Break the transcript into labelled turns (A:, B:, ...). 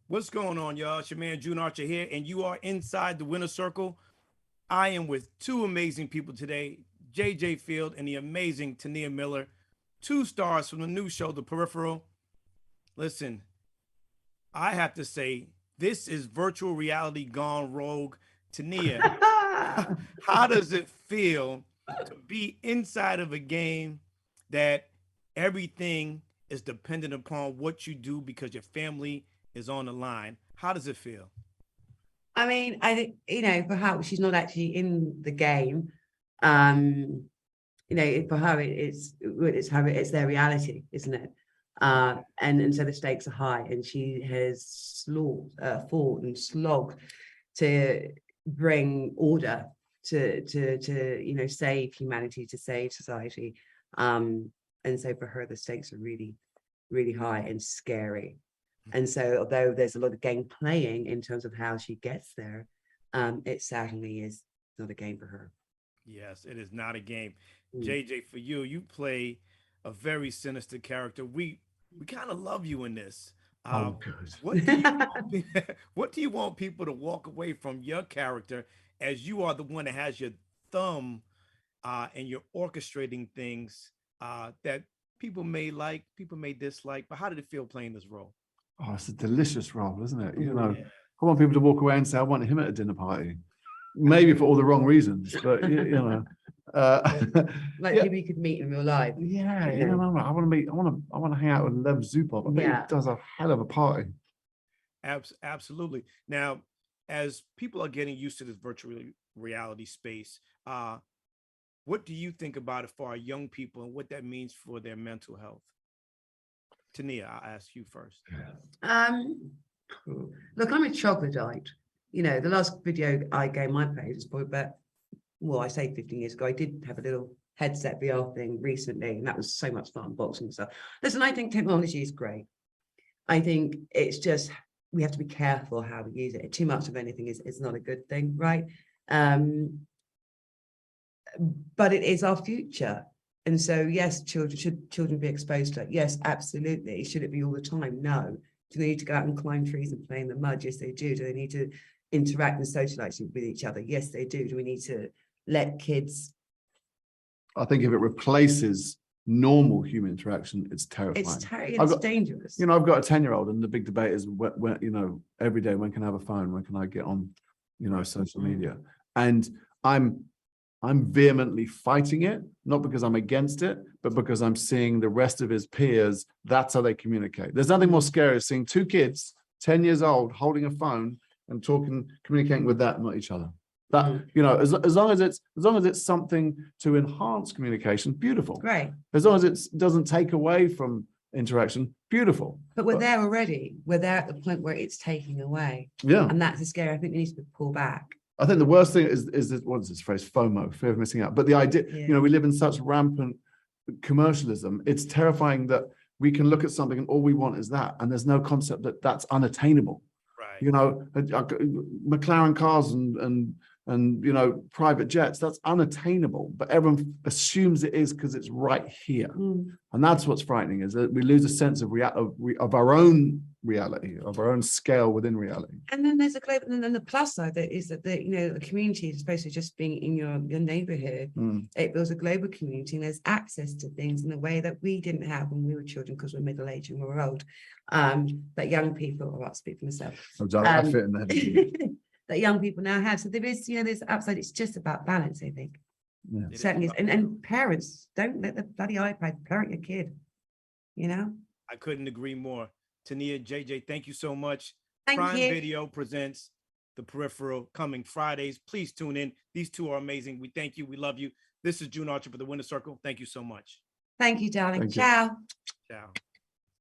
A: What's going on, y'all? It's your man June Archer here, and you are inside the winner circle. I am with two amazing people today, JJ Feild and the amazing Tania Miller, two stars from the new show, The Peripheral. Listen, I have to say, this is virtual reality gone rogue. Tania, how does it feel to be inside of a game that everything is dependent upon what you do because your family is on the line? How does it feel?
B: I mean, I think, perhaps she's not actually in the game. Um, for her, it's their reality, isn't it? And so the stakes are high, and she has fought and slogged to bring order to save humanity, to save society. And so for her, the stakes are really, really high and scary. And so although there's a lot of game playing in terms of how she gets there, it certainly is not a game for her.
A: Yes, it is not a game.
B: Mm.
A: JJ, for you, you play a very sinister character. We kind of love you in this.
C: Oh, good.
A: What do you want people to walk away from your character, as you are the one that has your thumb and you're orchestrating things that people may like, people may dislike, but how did it feel playing this role?
C: Oh, it's a delicious role, isn't it? You know,
A: Yeah.
C: I want people to walk away and say, I want him at a dinner party. Maybe for all the wrong reasons, but you know.
B: Like
C: yeah.
B: people you could meet in real life.
C: Yeah, you know, I want to meet, I want to hang out with Lev Zupov. I think he does a hell of a party.
A: Absolutely. Now, as people are getting used to this virtual reality space, what do you think about it for our young people and what that means for their mental health? Tania, I'll ask you first.
B: Look, I'm a troglodyte. The last video I gave my page was probably about, well, I say 15 years ago. I did have a little headset VR thing recently, and that was so much fun, boxing stuff. Listen, I think technology is great. I think it's just, we have to be careful how we use it. Too much of anything is not a good thing, right? But it is our future. And so, yes, should children be exposed to it? Yes, absolutely. Should it be all the time? No. Do they need to go out and climb trees and play in the mud? Yes, they do. Do they need to interact and socialize with each other? Yes, they do. Do we need to let kids?
C: I think if it replaces normal human interaction, it's terrifying.
B: It's dangerous.
C: I've got a 10-year-old, and the big debate is when every day, when can I have a phone? When can I get on, social media? And I'm vehemently fighting it, not because I'm against it, but because I'm seeing the rest of his peers, that's how they communicate. There's nothing more scary than seeing two kids, 10 years old, holding a phone and communicating with that, not each other. That, as long as it's something to enhance communication, beautiful.
B: Great.
C: As long as it doesn't take away from interaction, beautiful.
B: But we're there already. We're there at the point where it's taking away.
C: Yeah.
B: And that's scary. I think we need to pull back.
C: I think the worst thing is this, what's this phrase? FOMO, fear of missing out. But the idea, we live in such rampant commercialism. It's terrifying that we can look at something and all we want is that, and there's no concept that that's unattainable.
A: Right.
C: McLaren cars and private jets, that's unattainable, but everyone assumes it is because it's right here. And that's what's frightening, is that we lose a sense of our own reality, of our own scale within reality.
B: And then there's and then the plus side that is that the community is supposed to just being in your neighborhood. It builds a global community, and there's access to things in a way that we didn't have when we were children, because we're middle-aged and we're old. That young people, I'll speak for myself.
C: I fit in there.
B: That young people now have. So there is, there's upside. It's just about balance, I think.
C: Yeah.
B: Certainly is. And parents, don't let the bloody iPad parent your kid.
A: I couldn't agree more. Tania, JJ, thank you so much.
B: Thank
A: Prime
B: you.
A: Video presents The Peripheral, coming Fridays. Please tune in. These two are amazing. We thank you. We love you. This is June Archer for the Winner Circle. Thank you so much.
B: Thank you, darling.
C: Thank you.
B: Ciao.
A: Ciao.